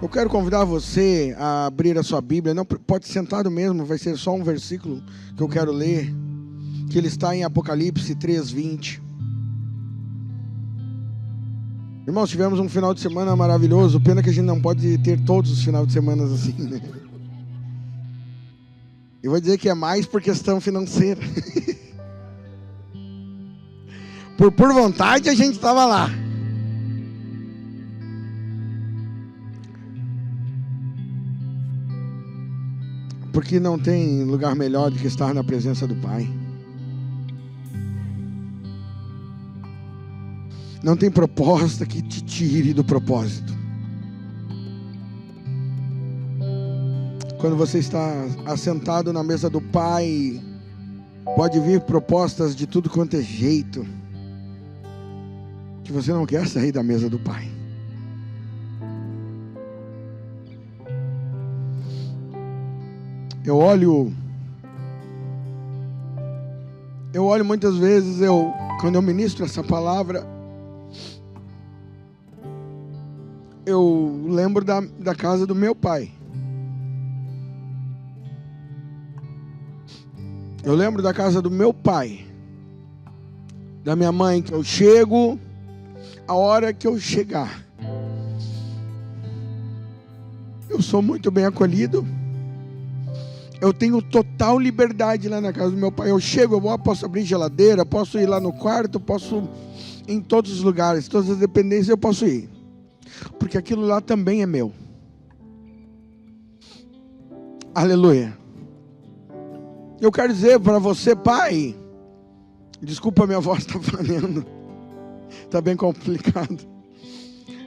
Eu quero convidar você a abrir a sua Bíblia. Não pode ser sentado mesmo, vai ser só um versículo que eu quero ler, que ele está em Apocalipse 3:20. Irmãos, tivemos um final de semana maravilhoso. Pena que a gente não pode ter todos os finais de semana assim, né? Eu vou dizer que é mais por questão financeira. Por vontade a gente estava lá. Porque não tem lugar melhor do que estar na presença do Pai. Não tem proposta que te tire do propósito. Quando você está assentado na mesa do Pai, pode vir propostas de tudo quanto é jeito, que você não quer sair da mesa do Pai. Eu olho muitas vezes, quando eu ministro essa palavra, eu lembro da casa do meu pai. Eu lembro da casa do meu pai, da minha mãe, que eu chego a hora que eu chegar. Eu sou muito bem acolhido. Eu tenho total liberdade lá na casa do meu pai. Eu chego, eu posso abrir geladeira, posso ir lá no quarto, posso ir em todos os lugares, todas as dependências eu posso ir. Porque aquilo lá também é meu. Aleluia. Eu quero dizer para você, pai, desculpa, minha voz está falhando, está bem complicado.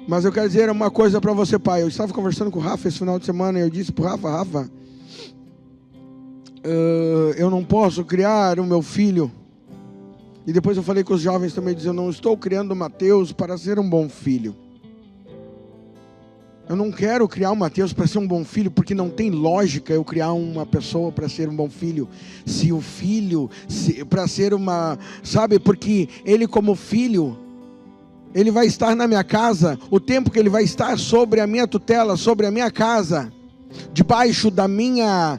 Mas eu quero dizer uma coisa para você, pai. Eu estava conversando com o Rafa esse final de semana e eu disse para o Rafa, eu não posso criar o meu filho. E depois eu falei com os jovens também, dizendo, eu não estou criando o Mateus para ser um bom filho. Eu não quero criar o Mateus para ser um bom filho, porque não tem lógica eu criar uma pessoa para ser um bom filho. Se o filho, para ser uma, sabe, porque ele como filho, ele vai estar na minha casa, o tempo que ele vai estar sobre a minha tutela, sobre a minha casa, debaixo da minha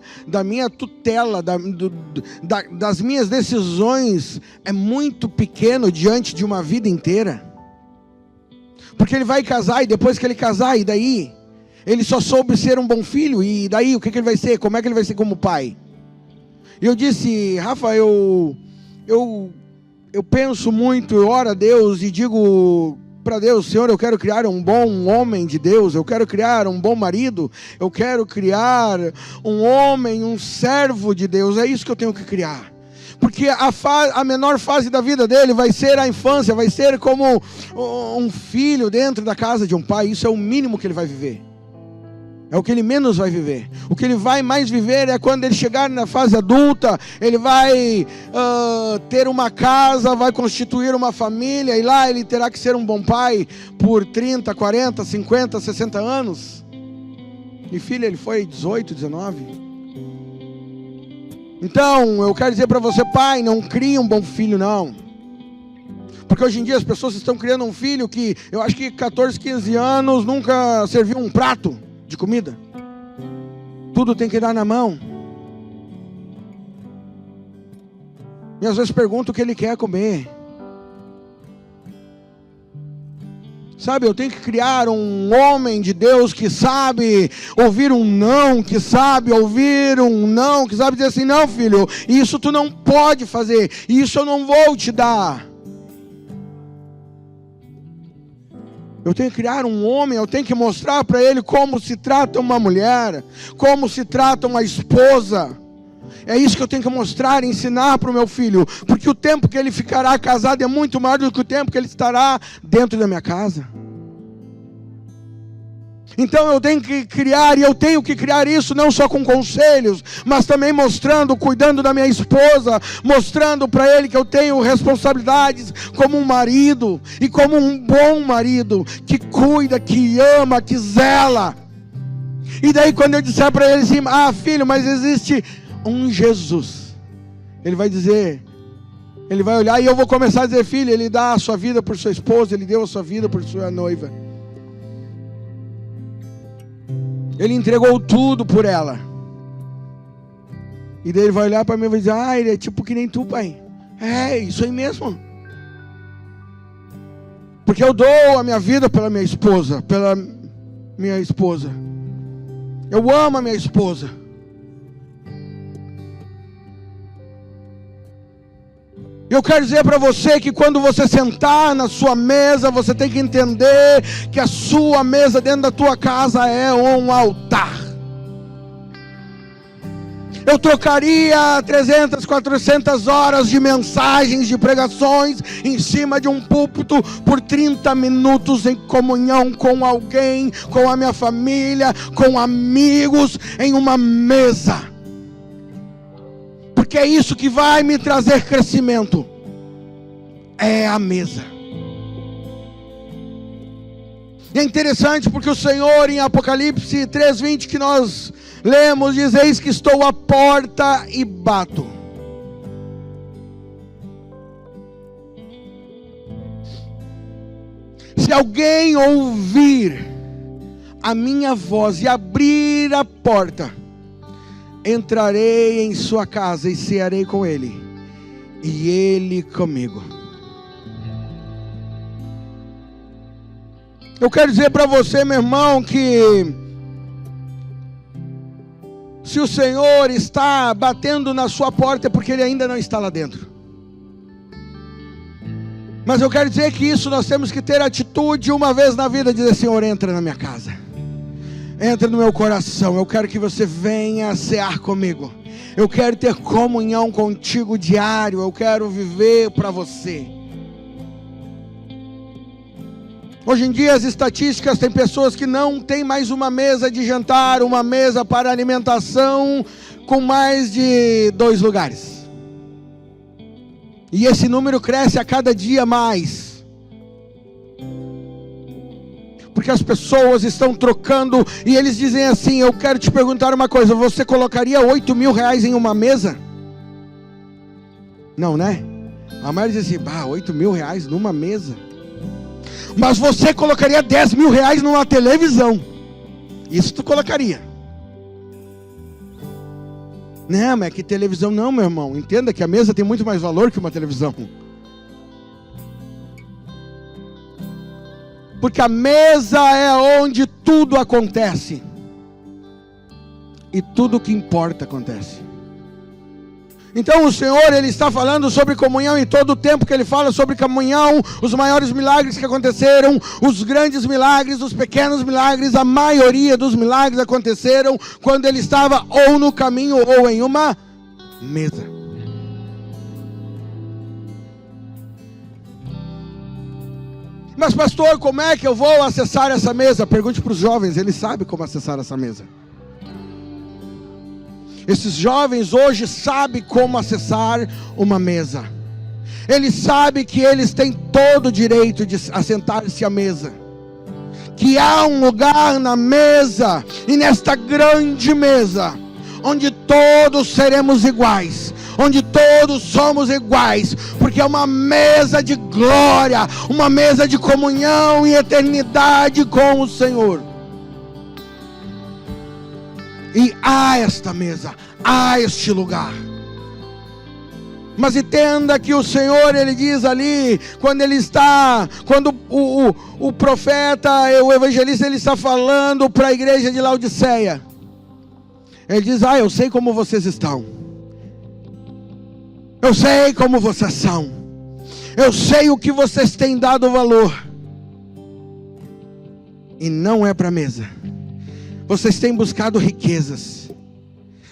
tutela, das minhas decisões, é muito pequeno diante de uma vida inteira. Porque ele vai casar, e depois que ele casar, e daí? Ele só soube ser um bom filho, e daí o que ele vai ser? Como é que ele vai ser como pai? E eu disse, Rafa, eu penso muito, eu oro a Deus e digo para Deus, Senhor, eu quero criar um bom homem de Deus, eu quero criar um bom marido, eu quero criar um homem, um servo de Deus, é isso que eu tenho que criar. Porque a menor fase da vida dele vai ser a infância, vai ser como um filho dentro da casa de um pai. Isso é o mínimo que ele vai viver. É o que ele menos vai viver. O que ele vai mais viver é quando ele chegar na fase adulta. Ele vai ter uma casa, vai constituir uma família. E lá ele terá que ser um bom pai por 30, 40, 50, 60 anos. E filho, ele foi 18, 19. Então, eu quero dizer para você, pai, não crie um bom filho, não. Porque hoje em dia as pessoas estão criando um filho que, eu acho que 14, 15 anos, nunca serviu um prato de comida. Tudo tem que dar na mão. E às vezes pergunto o que ele quer comer. Sabe, eu tenho que criar um homem de Deus que sabe ouvir um não, que sabe ouvir um não, que sabe dizer assim, não filho, isso tu não pode fazer, isso eu não vou te dar. Eu tenho que criar um homem, eu tenho que mostrar para ele como se trata uma mulher, como se trata uma esposa. É isso que eu tenho que mostrar, ensinar para o meu filho, porque o tempo que ele ficará casado é muito maior do que o tempo que ele estará dentro da minha casa. Então eu tenho que criar, e eu tenho que criar isso não só com conselhos, mas também mostrando, cuidando da minha esposa, mostrando para ele que eu tenho responsabilidades como um marido, e como um bom marido, que cuida, que ama, que zela. E daí quando eu disser para ele assim, filho, mas existe um Jesus, ele vai dizer, ele vai olhar e eu vou começar a dizer, filho, ele dá a sua vida por sua esposa, ele deu a sua vida por sua noiva. Ele entregou tudo por ela. E daí ele vai olhar para mim e vai dizer: ah, ele é tipo que nem tu, pai. É, isso aí mesmo. Porque eu dou a minha vida pela minha esposa. Eu amo a minha esposa. Eu quero dizer para você que quando você sentar na sua mesa, você tem que entender que a sua mesa dentro da tua casa é um altar. Eu trocaria 300, 400 horas de mensagens, de pregações em cima de um púlpito por 30 minutos em comunhão com alguém, com a minha família, com amigos, em uma mesa. Porque é isso que vai me trazer crescimento. É a mesa. E é interessante porque o Senhor em Apocalipse 3:20 que nós lemos, diz: eis que estou à porta e bato. Se alguém ouvir a minha voz e abrir a porta, entrarei em sua casa e cearei com ele, e ele comigo. Eu quero dizer para você, meu irmão, que se o Senhor está batendo na sua porta é porque Ele ainda não está lá dentro. Mas eu quero dizer que isso nós temos que ter atitude uma vez na vida, dizer: Senhor, entra na minha casa, entra no meu coração, eu quero que você venha cear comigo, eu quero ter comunhão contigo diário, eu quero viver para você. Hoje em dia as estatísticas, tem pessoas que não tem mais uma mesa de jantar, uma mesa para alimentação, com mais de 2 lugares. E esse número cresce a cada dia mais. Porque as pessoas estão trocando, e eles dizem assim: eu quero te perguntar uma coisa, você colocaria 8 mil reais em uma mesa? Não, né? A maioria diz assim: 8 mil reais numa mesa? Mas você colocaria 10 mil reais numa televisão? Isso tu colocaria? Não, mas é que televisão não, meu irmão. Entenda que a mesa tem muito mais valor que uma televisão. Porque a mesa é onde tudo acontece. E tudo que importa acontece. Então o Senhor, Ele está falando sobre comunhão em todo o tempo que Ele fala sobre comunhão. Os maiores milagres que aconteceram, os grandes milagres, os pequenos milagres, a maioria dos milagres aconteceram quando Ele estava ou no caminho ou em uma mesa. Mas pastor, como é que eu vou acessar essa mesa? Pergunte para os jovens, eles sabem como acessar essa mesa. Esses jovens hoje sabem como acessar uma mesa. Eles sabem que eles têm todo o direito de assentar-se à mesa. Que há um lugar na mesa, e nesta grande mesa, onde todos seremos iguais, onde todos somos iguais, porque é uma mesa de glória, uma mesa de comunhão e eternidade com o Senhor. E há esta mesa, há este lugar. Mas entenda que o Senhor, Ele diz ali, quando o profeta, o evangelista, ele está falando para a igreja de Laodiceia. Ele diz: eu sei como vocês estão. Eu sei como vocês são. Eu sei o que vocês têm dado valor. E não é para a mesa. Vocês têm buscado riquezas.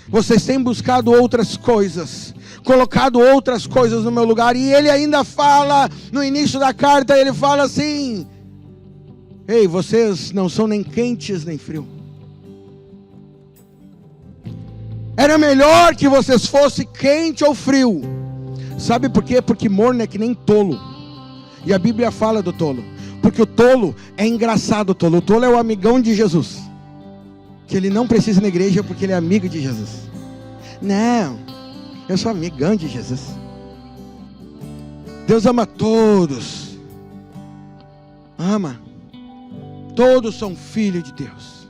Vocês têm buscado outras coisas. Colocado outras coisas no meu lugar. E ele ainda fala, no início da carta, ele fala assim: ei, vocês não são nem quentes nem frio. Era melhor que vocês fossem quente ou frio. Sabe por quê? Porque morno é que nem tolo. E a Bíblia fala do tolo. Porque o tolo é engraçado, o tolo. O tolo é o amigão de Jesus. Que ele não precisa ir na igreja porque ele é amigo de Jesus. Não, eu sou amigão de Jesus. Deus ama todos. Ama. Todos são filhos de Deus.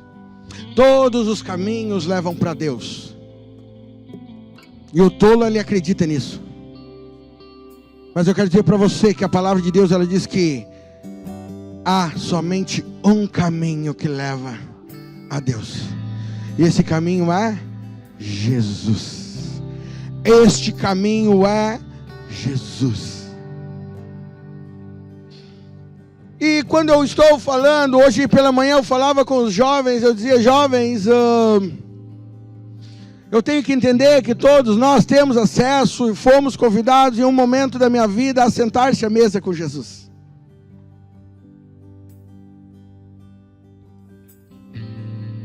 Todos os caminhos levam para Deus. E o tolo, ele acredita nisso. Mas eu quero dizer para você que a palavra de Deus, ela diz que há somente um caminho que leva a Deus. E esse caminho é Jesus. Este caminho é Jesus. E quando eu estou falando, hoje pela manhã eu falava com os jovens, eu dizia: jovens, eu tenho que entender que todos nós temos acesso e fomos convidados em um momento da minha vida a sentar-se à mesa com Jesus.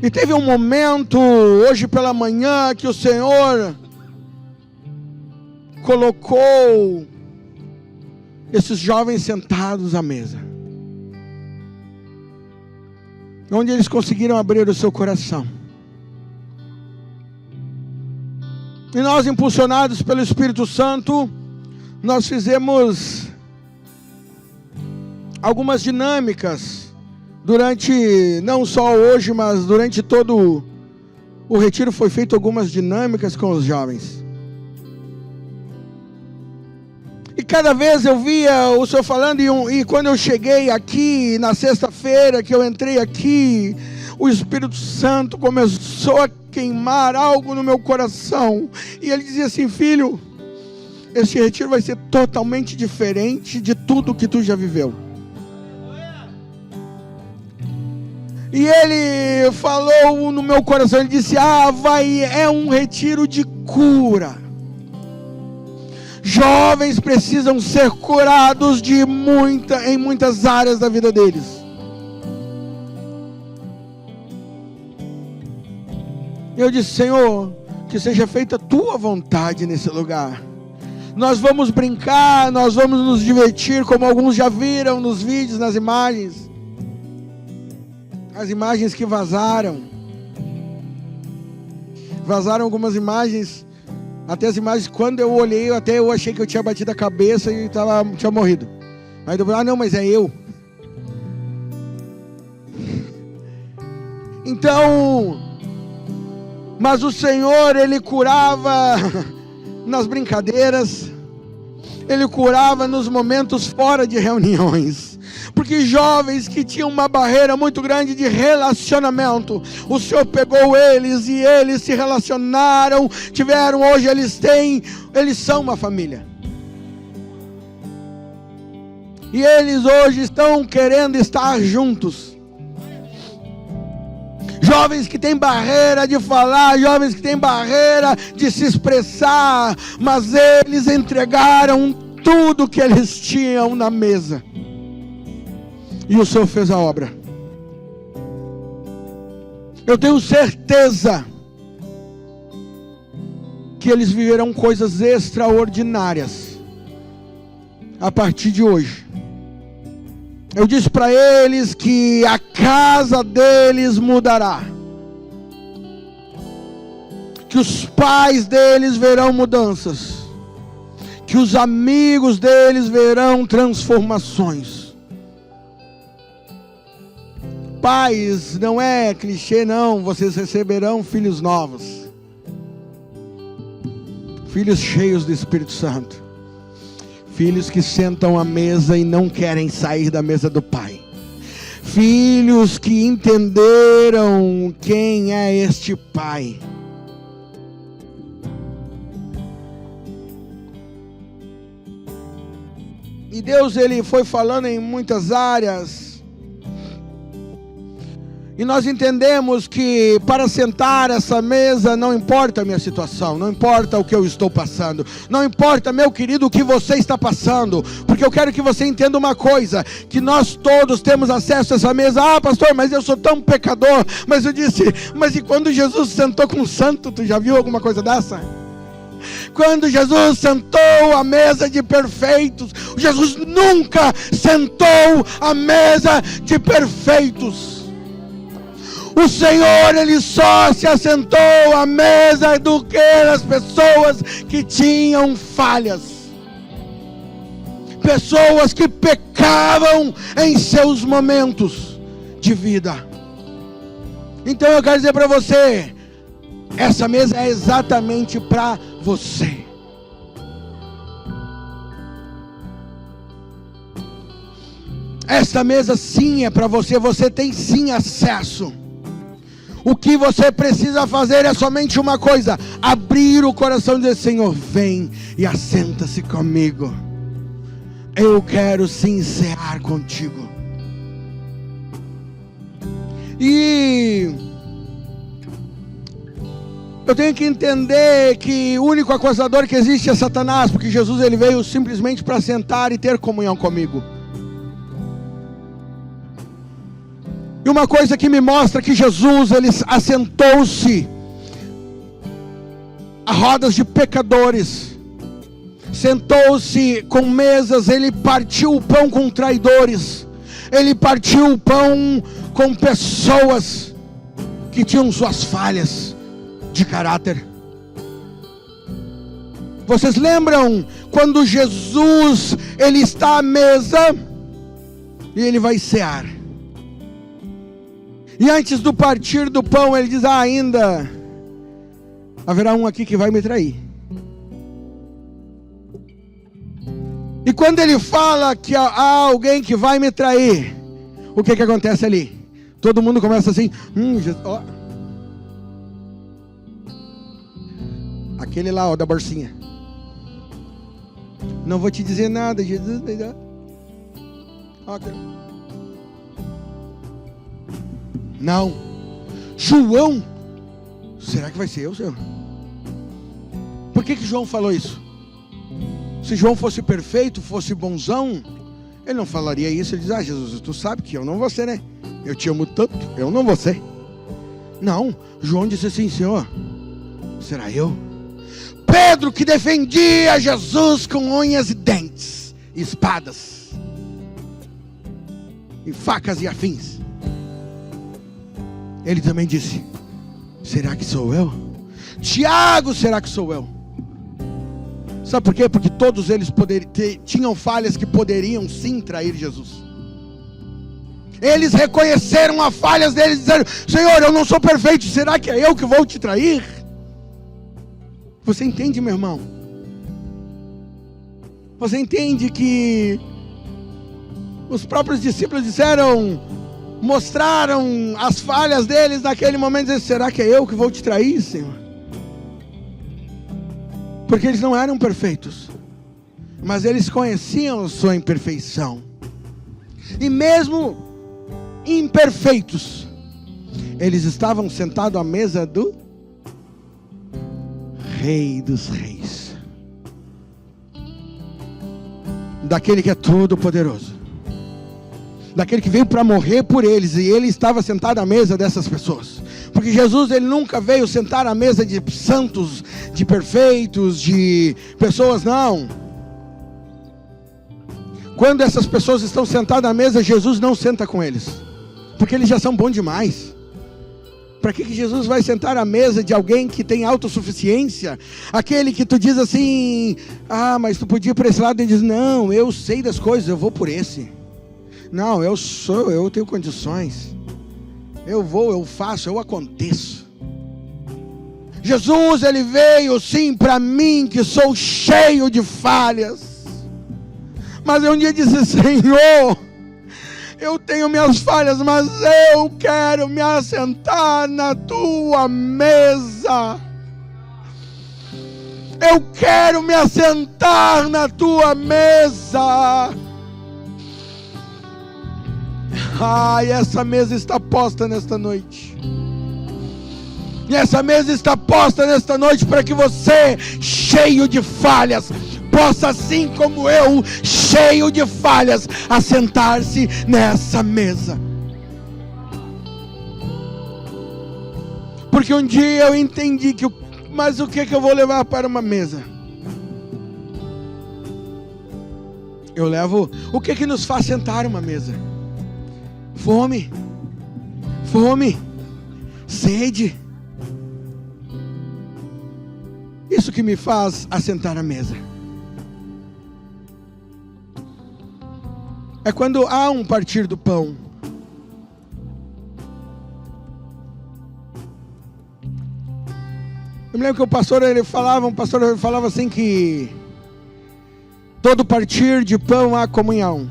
E teve um momento, hoje pela manhã, que o Senhor colocou esses jovens sentados à mesa, onde eles conseguiram abrir o seu coração. E nós, impulsionados pelo Espírito Santo, nós fizemos algumas dinâmicas durante, não só hoje, mas durante todo o retiro foi feito algumas dinâmicas com os jovens. E cada vez eu via o Senhor falando, e quando eu cheguei aqui, na sexta-feira que eu entrei aqui, o Espírito Santo começou a queimar algo no meu coração. E ele dizia assim: filho, este retiro vai ser totalmente diferente de tudo que tu já viveu. E ele falou no meu coração, ele disse: é um retiro de cura. Jovens precisam ser curados em muitas áreas da vida deles. Eu disse: Senhor, que seja feita a tua vontade nesse lugar. Nós vamos brincar, nós vamos nos divertir, como alguns já viram nos vídeos, nas imagens. As imagens que vazaram. Vazaram algumas imagens. Até as imagens, quando eu olhei, até eu achei que eu tinha batido a cabeça e tinha morrido. Aí eu não, mas é eu. Então, mas o Senhor, Ele curava nas brincadeiras, Ele curava nos momentos fora de reuniões. Porque jovens que tinham uma barreira muito grande de relacionamento, o Senhor pegou eles e eles se relacionaram, hoje eles são uma família. E eles hoje estão querendo estar juntos. Jovens que têm barreira de falar, jovens que têm barreira de se expressar, mas eles entregaram tudo que eles tinham na mesa. E o Senhor fez a obra. Eu tenho certeza que eles viverão coisas extraordinárias a partir de hoje. Eu disse para eles que a casa deles mudará, que os pais deles verão mudanças, que os amigos deles verão transformações. Pais, não é clichê não, vocês receberão filhos novos, filhos cheios do Espírito Santo, filhos que sentam à mesa e não querem sair da mesa do Pai, filhos que entenderam quem é este Pai. E Deus, Ele foi falando em muitas áreas. E nós entendemos que para sentar essa mesa não importa a minha situação, não importa o que eu estou passando, não importa, meu querido, o que você está passando, porque eu quero que você entenda uma coisa, que nós todos temos acesso a essa mesa. Pastor, mas eu sou tão pecador. Mas eu disse, mas e quando Jesus sentou com o santo, tu já viu alguma coisa dessa? Quando Jesus sentou à mesa de perfeitos, Jesus nunca sentou à mesa de perfeitos. O Senhor, Ele só se assentou à mesa do que as pessoas que tinham falhas, pessoas que pecavam em seus momentos de vida. Então eu quero dizer para você, essa mesa é exatamente para você. Esta mesa sim é para você, você tem sim acesso. O que você precisa fazer é somente uma coisa: abrir o coração e dizer: Senhor, vem e assenta-se comigo. Eu quero sim cear contigo. E eu tenho que entender que o único acusador que existe é Satanás, porque Jesus ele veio simplesmente para sentar e ter comunhão comigo. E uma coisa que me mostra que Jesus ele assentou-se a rodas de pecadores, sentou-se com mesas, ele partiu o pão com traidores, ele partiu o pão com pessoas que tinham suas falhas de caráter. Vocês lembram quando Jesus ele está à mesa e ele vai cear? E antes do partir do pão, ele diz: ainda haverá um aqui que vai me trair. E quando ele fala que há alguém que vai me trair, o que acontece ali? Todo mundo começa assim: Jesus, ó. Aquele lá, ó, da bolsinha. Não vou te dizer nada, Jesus. Okay. Não. João, será que vai ser eu, Senhor? Por que João falou isso? Se João fosse perfeito, fosse bonzão, ele não falaria isso. Ele diz: Jesus, tu sabe que eu não vou ser, né? Eu te amo tanto, eu não vou ser. Não, João disse assim: Senhor, será eu? Pedro, que defendia Jesus com unhas e dentes, espadas, e facas e afins, ele também disse: será que sou eu? Tiago, será que sou eu? Sabe por quê? Porque todos eles tinham falhas que poderiam sim trair Jesus. Eles reconheceram as falhas deles e disseram: Senhor, eu não sou perfeito, será que é eu que vou te trair? Você entende, meu irmão? Você entende que os próprios discípulos mostraram as falhas deles naquele momento, dizendo: será que é eu que vou te trair, Senhor? Porque eles não eram perfeitos, mas eles conheciam a sua imperfeição. E mesmo imperfeitos, eles estavam sentados à mesa do Rei dos Reis, daquele que é todo poderoso, daquele que veio para morrer por eles, e ele estava sentado à mesa dessas pessoas. Porque Jesus ele nunca veio sentar à mesa de santos, de perfeitos, de pessoas, não. Quando essas pessoas estão sentadas à mesa, Jesus não senta com eles, porque eles já são bons demais. Para que Jesus vai sentar à mesa de alguém que tem autossuficiência? Aquele que tu diz assim: mas tu podia ir para esse lado. Ele diz: não, eu sei das coisas, eu vou por esse. Não, eu tenho condições. Eu vou, eu faço, eu aconteço. Jesus, ele veio sim para mim, que sou cheio de falhas. Mas eu um dia disse: Senhor, eu tenho minhas falhas, mas eu quero me assentar na tua mesa. Eu quero me assentar na tua mesa. E essa mesa está posta nesta noite. E essa mesa está posta nesta noite para que você, cheio de falhas, possa, assim como eu, cheio de falhas, assentar-se nessa mesa. Porque um dia eu entendi que, mas o que eu vou levar para uma mesa? Eu levo, o que nos faz sentar uma mesa? Fome, sede. Isso que me faz assentar à mesa. É quando há um partir do pão. Eu me lembro que o pastor falava assim que todo partir de pão há comunhão.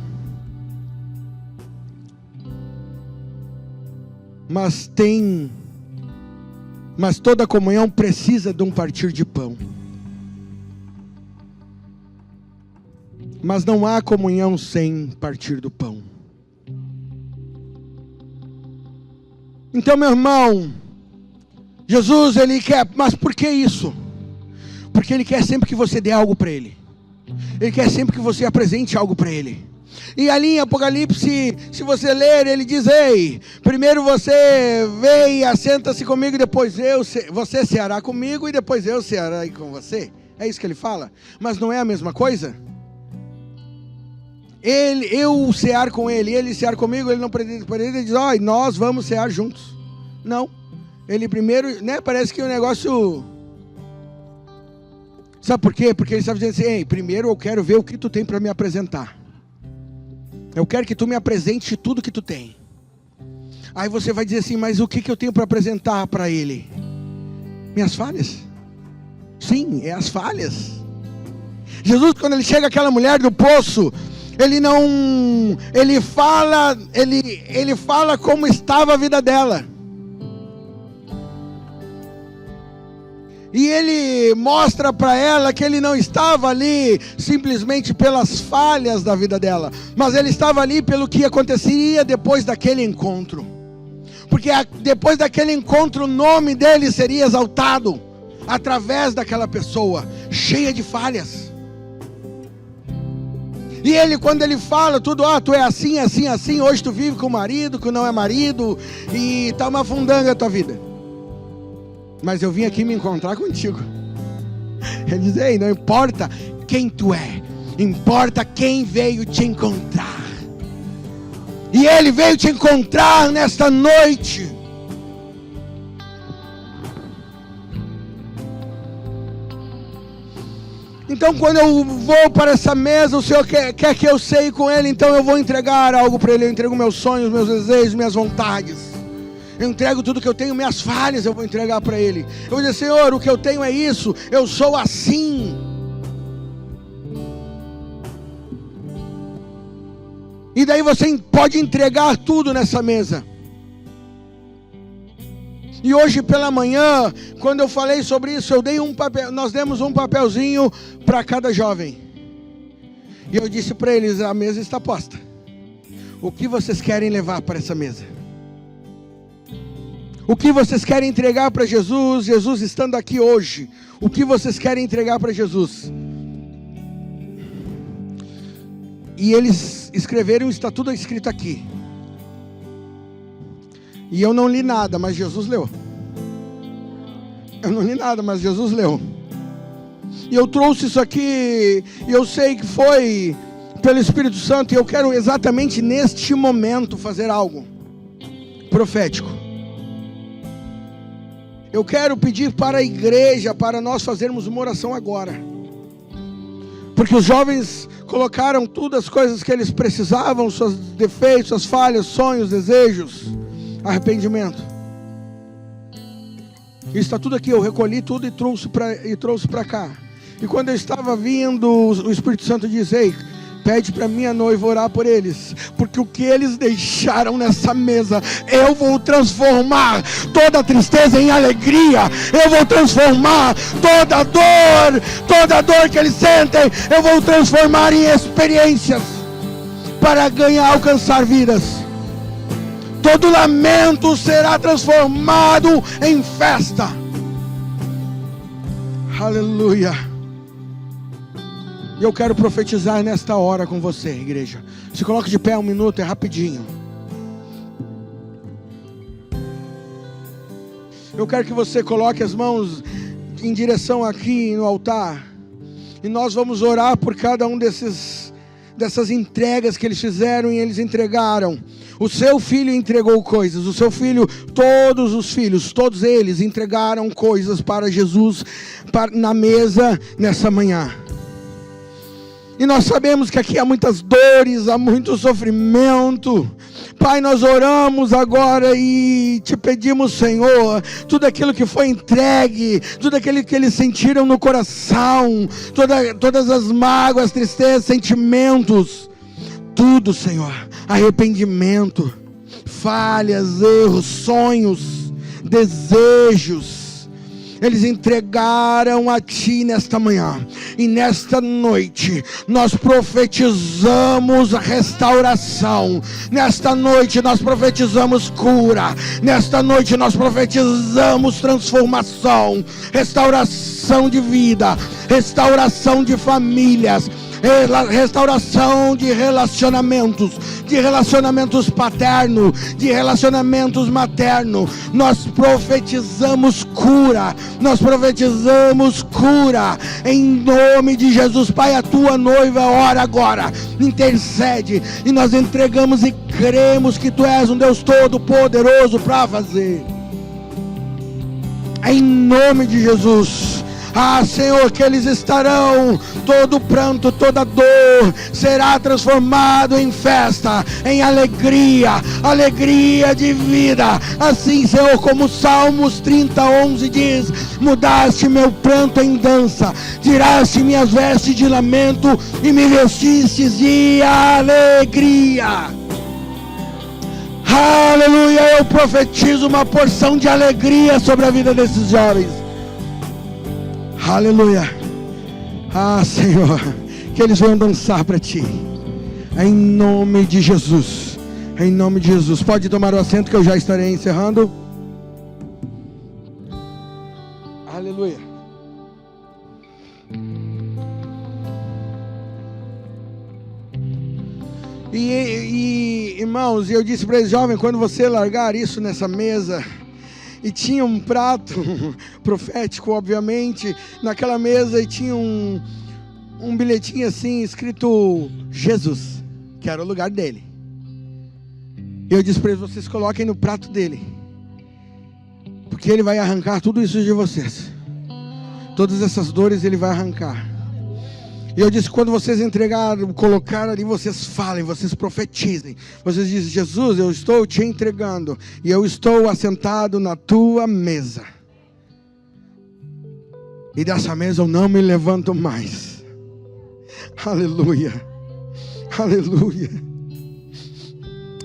Mas toda comunhão precisa de um partir de pão. Mas não há comunhão sem partir do pão. Então, meu irmão, Jesus, Ele quer, mas por que isso? Porque Ele quer sempre que você dê algo para Ele. Ele quer sempre que você apresente algo para Ele. E ali em Apocalipse, se você ler, Ele diz: ei, primeiro você vem e assenta-se comigo, e depois você ceará comigo, e depois eu cearei com você. É isso que Ele fala. Mas não é a mesma coisa? Eu cear com Ele cear comigo, Ele não pretende dizer: ó, nós vamos cear juntos. Não. Ele primeiro, né, parece que o negócio... Sabe por quê? Porque Ele estava dizendo assim: ei, primeiro eu quero ver o que tu tem para me apresentar. Eu quero que tu me apresente tudo que tu tem. Aí você vai dizer assim: mas o que eu tenho para apresentar para Ele? Minhas falhas. Sim, é as falhas. Jesus, quando Ele chega àquela mulher do poço, Ele fala como estava a vida dela. E Ele mostra para ela que Ele não estava ali simplesmente pelas falhas da vida dela, mas Ele estava ali pelo que aconteceria depois daquele encontro. Porque depois daquele encontro o nome dele seria exaltado através daquela pessoa cheia de falhas. E Ele, quando Ele fala tudo: tu é assim, assim, assim, hoje tu vive com o marido, que não é marido, e tá uma fundanga a tua vida. Mas eu vim aqui me encontrar contigo. Ele diz: ei, não importa quem tu é, importa quem veio te encontrar. E Ele veio te encontrar nesta noite. Então, quando eu vou para essa mesa, o Senhor quer que eu ceie com Ele. Então eu vou entregar algo para Ele. Eu entrego meus sonhos, meus desejos, minhas vontades. Eu entrego tudo que eu tenho, minhas falhas eu vou entregar para Ele. Eu vou dizer: Senhor, o que eu tenho é isso, eu sou assim. E daí você pode entregar tudo nessa mesa. E hoje pela manhã, quando eu falei sobre isso, nós demos um papelzinho para cada jovem. E eu disse para eles: a mesa está posta. O que vocês querem levar para essa mesa? O que vocês querem entregar para Jesus, Jesus estando aqui hoje? O que vocês querem entregar para Jesus? E eles escreveram, está tudo escrito aqui. E eu não li nada, mas Jesus leu. Eu não li nada, mas Jesus leu. E eu trouxe isso aqui, e eu sei que foi pelo Espírito Santo, e eu quero exatamente neste momento fazer algo profético. Eu quero pedir para a igreja, para nós fazermos uma oração agora. Porque os jovens colocaram todas as coisas que eles precisavam, seus defeitos, suas falhas, sonhos, desejos, arrependimento. Isso está tudo aqui, eu recolhi tudo e trouxe para cá. E quando eu estava vindo, o Espírito Santo disse: ei, pede para minha noiva orar por eles, porque o que eles deixaram nessa mesa, eu vou transformar toda a tristeza em alegria. Eu vou transformar toda a dor que eles sentem, eu vou transformar em experiências para alcançar vidas. Todo lamento será transformado em festa. Aleluia. E eu quero profetizar nesta hora com você, igreja. Se coloque de pé um minuto, é rapidinho. Eu quero que você coloque as mãos em direção aqui no altar. E nós vamos orar por cada um dessas entregas que eles fizeram e eles entregaram. O seu filho entregou coisas. O seu filho, todos os filhos, todos eles entregaram coisas para Jesus na mesa nessa manhã. E nós sabemos que aqui há muitas dores, há muito sofrimento. Pai, nós oramos agora e te pedimos, Senhor, tudo aquilo que foi entregue, tudo aquilo que eles sentiram no coração, todas as mágoas, tristezas, sentimentos, tudo, Senhor, arrependimento, falhas, erros, sonhos, desejos, eles entregaram a Ti nesta manhã. E nesta noite nós profetizamos restauração. Nesta noite nós profetizamos cura. Nesta noite nós profetizamos transformação, restauração de vida, restauração de famílias, restauração de relacionamentos paternos, de relacionamentos maternos. Nós profetizamos cura, em nome de Jesus. Pai, a tua noiva ora agora, intercede, e nós entregamos e cremos que tu és um Deus todo poderoso para fazer, em nome de Jesus. Senhor, que eles estarão, todo pranto, toda dor será transformado em festa, em alegria, alegria de vida. Assim, Senhor, como Salmos 30:11 diz: mudaste meu pranto em dança, tiraste minhas vestes de lamento e me vestistes de alegria. Aleluia, eu profetizo uma porção de alegria sobre a vida desses jovens. Aleluia. Senhor, que eles venham dançar para Ti, em nome de Jesus, em nome de Jesus. Pode tomar o assento que eu já estarei encerrando. Aleluia. E irmãos, eu disse para eles: jovem, quando você largar isso nessa mesa, e tinha um prato profético, obviamente, naquela mesa, e tinha um bilhetinho assim, escrito Jesus, que era o lugar dele. E eu disse para eles: vocês coloquem no prato dele, porque ele vai arrancar tudo isso de vocês. Todas essas dores ele vai arrancar. E eu disse: quando vocês entregarem, colocar ali, vocês falem, vocês profetizem. Vocês dizem: Jesus, eu estou te entregando, e eu estou assentado na tua mesa. E dessa mesa eu não me levanto mais. Aleluia. Aleluia.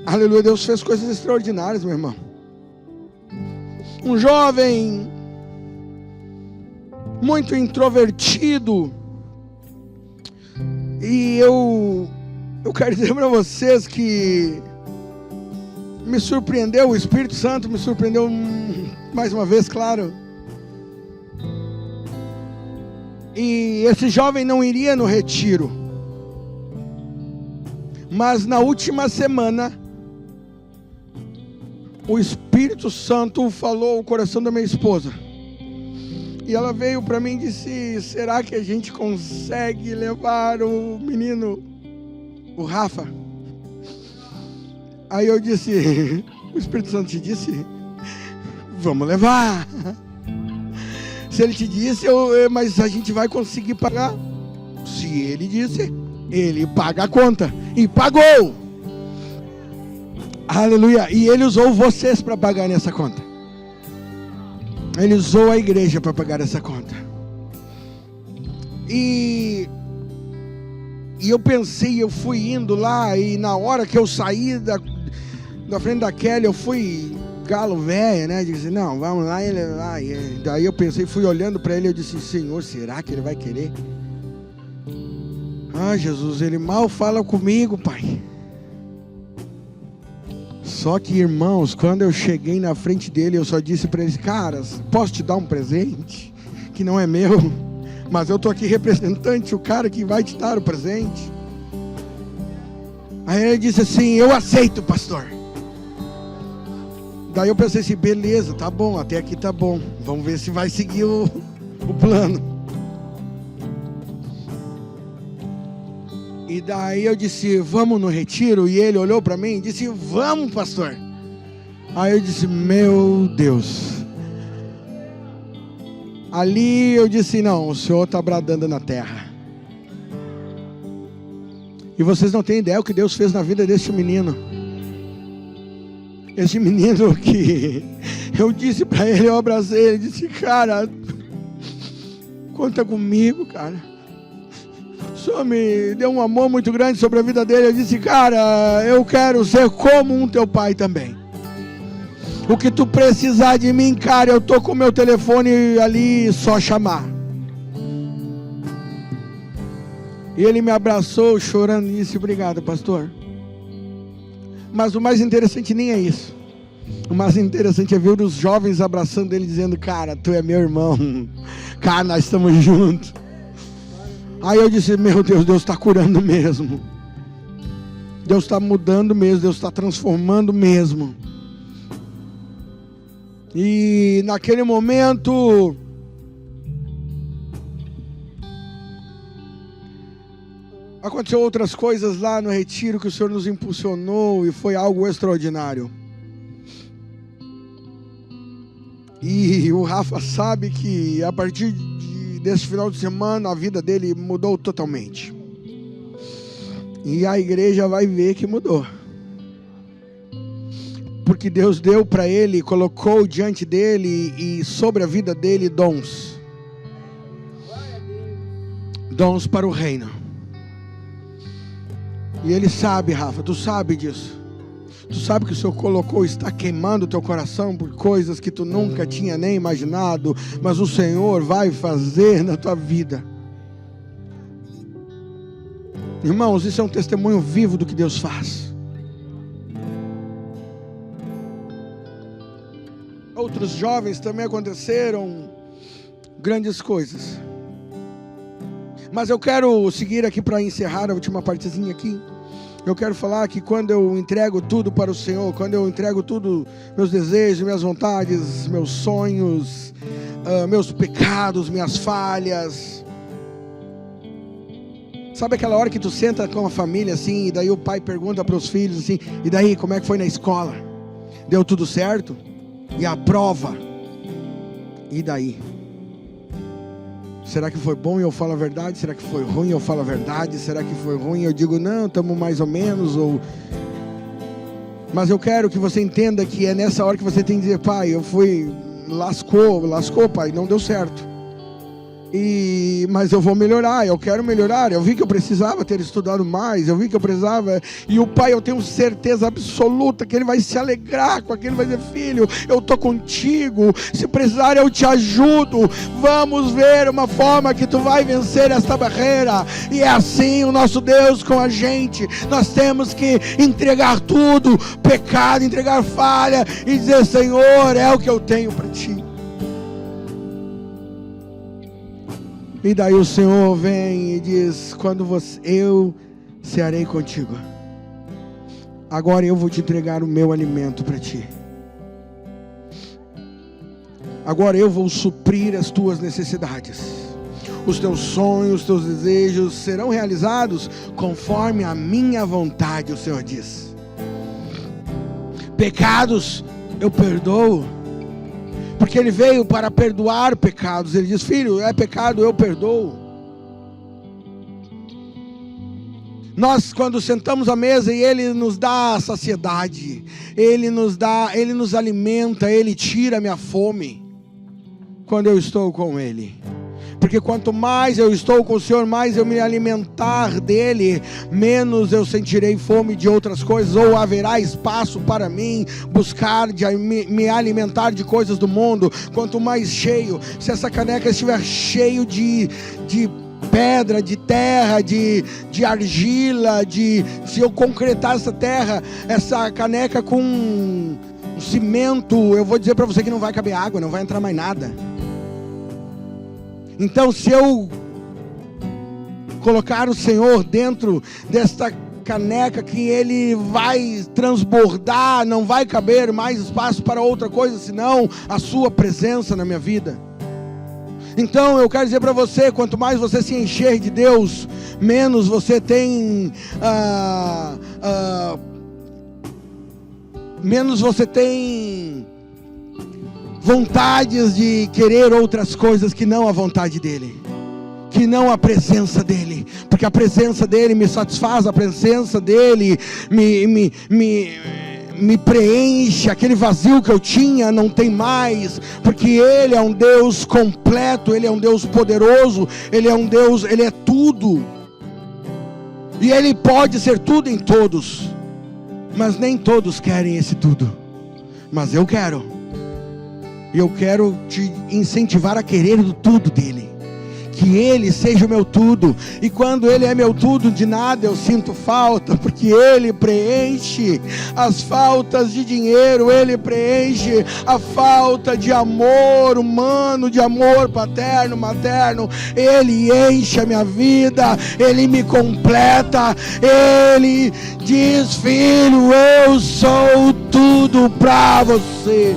Aleluia. Deus fez coisas extraordinárias, meu irmão. Um jovem muito introvertido. E eu quero dizer para vocês que me surpreendeu, o Espírito Santo me surpreendeu mais uma vez, claro. E esse jovem não iria no retiro, mas na última semana o Espírito Santo falou ao coração da minha esposa. E ela veio para mim e disse: será que a gente consegue levar o menino, o Rafa? Aí eu disse: o Espírito Santo te disse? Vamos levar. Se ele te disse, mas a gente vai conseguir pagar. Se ele disse, ele paga a conta. E pagou. Aleluia. E ele usou vocês para pagar nessa conta. Ele usou a igreja para pagar essa conta. E eu pensei, eu fui indo lá, e na hora que eu saí da frente da Kelly, eu fui galo velho, né? Disse: não, vamos lá, ele vai. Daí eu pensei, fui olhando para ele, eu disse: Senhor, será que ele vai querer? Jesus, ele mal fala comigo, Pai. Só que, irmãos, quando eu cheguei na frente dele, eu só disse para ele: caras, posso te dar um presente? Que não é meu, mas eu estou aqui representante, o cara que vai te dar o presente. Aí ele disse assim: eu aceito, pastor. Daí eu pensei assim: beleza, tá bom, até aqui tá bom. Vamos ver se vai seguir o plano. E daí eu disse: vamos no retiro? E ele olhou para mim e disse: vamos, pastor. Aí eu disse: meu Deus. Ali eu disse: não, o senhor está bradando na terra. E vocês não têm ideia o que Deus fez na vida deste menino. Este menino que eu disse para ele, eu abracei ele, disse: cara, conta comigo, cara. O Senhor me deu um amor muito grande sobre a vida dele. Eu disse: cara, eu quero ser como um teu pai também. O que tu precisar de mim, cara, eu tô com o meu telefone ali, só chamar. E ele me abraçou chorando e disse: obrigado, pastor. Mas o mais interessante nem é isso. O mais interessante é ver os jovens abraçando ele, dizendo: cara, tu é meu irmão. Cara, nós estamos juntos. Aí eu disse: meu Deus, Deus está curando mesmo. Deus está mudando mesmo. Deus está transformando mesmo. E naquele momento, aconteceu outras coisas lá no retiro que o Senhor nos impulsionou e foi algo extraordinário. E o Rafa sabe que a partir desse final de semana a vida dele mudou totalmente. E a igreja vai ver que mudou. Porque Deus deu para ele, colocou diante dele e sobre a vida dele dons. Dons para o reino. E ele sabe, Rafa, tu sabe disso. Tu sabe que o Senhor colocou, está queimando o teu coração por coisas que tu nunca tinha nem imaginado, mas o Senhor vai fazer na tua vida. Irmãos, isso é um testemunho vivo do que Deus faz. Outros jovens também aconteceram grandes coisas. Mas eu quero seguir aqui para encerrar a última partezinha aqui. Eu quero falar que quando eu entrego tudo para o Senhor, quando eu entrego tudo, meus desejos, minhas vontades, meus sonhos, meus pecados, minhas falhas. Sabe aquela hora que tu senta com a família assim, e daí o pai pergunta para os filhos assim: e daí, como é que foi na escola? Deu tudo certo? E a prova? E daí? Será que foi bom e eu falo a verdade? Será que foi ruim e eu falo a verdade? Será que foi ruim e eu digo não, estamos mais ou menos? Mas eu quero que você entenda que é nessa hora que você tem que dizer: pai, eu fui, lascou pai, não deu certo. Mas eu vou melhorar, eu quero melhorar. Eu vi que eu precisava ter estudado mais, eu vi que eu precisava. E o pai, eu tenho certeza absoluta que ele vai se alegrar com aquilo, vai dizer: filho, eu estou contigo, se precisar eu te ajudo. Vamos ver uma forma que tu vai vencer esta barreira. E é assim o nosso Deus com a gente. Nós temos que entregar tudo, pecado, entregar falha e dizer: Senhor, é o que eu tenho para ti. E daí o Senhor vem e diz: eu cearei contigo. Agora eu vou te entregar o meu alimento para ti. Agora eu vou suprir as tuas necessidades. Os teus sonhos, os teus desejos serão realizados conforme a minha vontade, o Senhor diz. Pecados eu perdoo, porque Ele veio para perdoar pecados. Ele diz: filho, é pecado, eu perdoo. Nós, quando sentamos à mesa e Ele nos dá saciedade, Ele nos alimenta, Ele tira a minha fome, quando eu estou com Ele. Porque quanto mais eu estou com o Senhor, mais eu me alimentar dEle, menos eu sentirei fome de outras coisas, ou haverá espaço para mim buscar, me alimentar de coisas do mundo. Quanto mais cheio, se essa caneca estiver cheio de pedra, de terra, de argila, se eu concretar essa terra, essa caneca com um cimento, eu vou dizer para você que não vai caber água, não vai entrar mais nada. Então, se eu colocar o Senhor dentro desta caneca, que Ele vai transbordar, não vai caber mais espaço para outra coisa senão a sua presença na minha vida. Então eu quero dizer para você: quanto mais você se encher de Deus, menos você tem vontades de querer outras coisas que não a vontade dEle. que não a presença dEle, porque a presença dEle me satisfaz, a presença dEle me preenche. Aquele vazio que eu tinha não tem mais, porque Ele é um Deus completo, Ele é um Deus poderoso, Ele é um Deus, Ele é tudo, e Ele pode ser tudo em todos, mas nem todos querem esse tudo, mas eu quero, e eu quero te incentivar a querer o tudo dEle, que Ele seja o meu tudo. E quando Ele é meu tudo, de nada eu sinto falta, porque Ele preenche as faltas de dinheiro, Ele preenche a falta de amor humano, de amor paterno, materno. Ele enche a minha vida, Ele me completa. Ele diz: filho, eu sou tudo para você.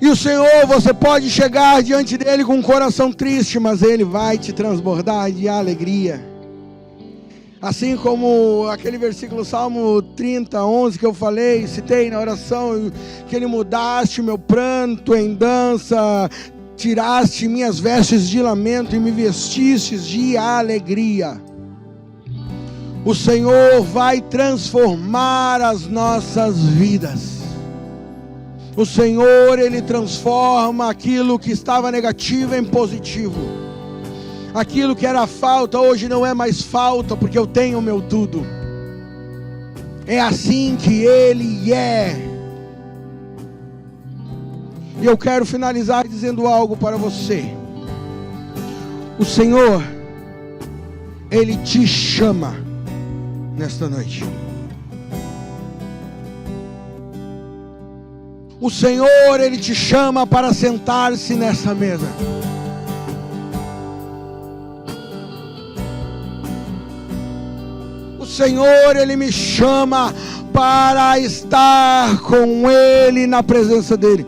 E o Senhor, você pode chegar diante dEle com um coração triste, mas Ele vai te transbordar de alegria. Assim como aquele versículo, Salmo 30, 11, que eu falei, citei na oração, que Ele mudaste o meu pranto em dança, tiraste minhas vestes de lamento e me vestistes de alegria. O Senhor vai transformar as nossas vidas. O Senhor, Ele transforma aquilo que estava negativo em positivo. Aquilo que era falta, hoje não é mais falta, porque eu tenho o meu tudo. É assim que Ele é. E eu quero finalizar dizendo algo para você. O Senhor, Ele te chama nesta noite. O Senhor, Ele te chama para sentar-se nessa mesa. O Senhor, Ele me chama para estar com Ele na presença dEle.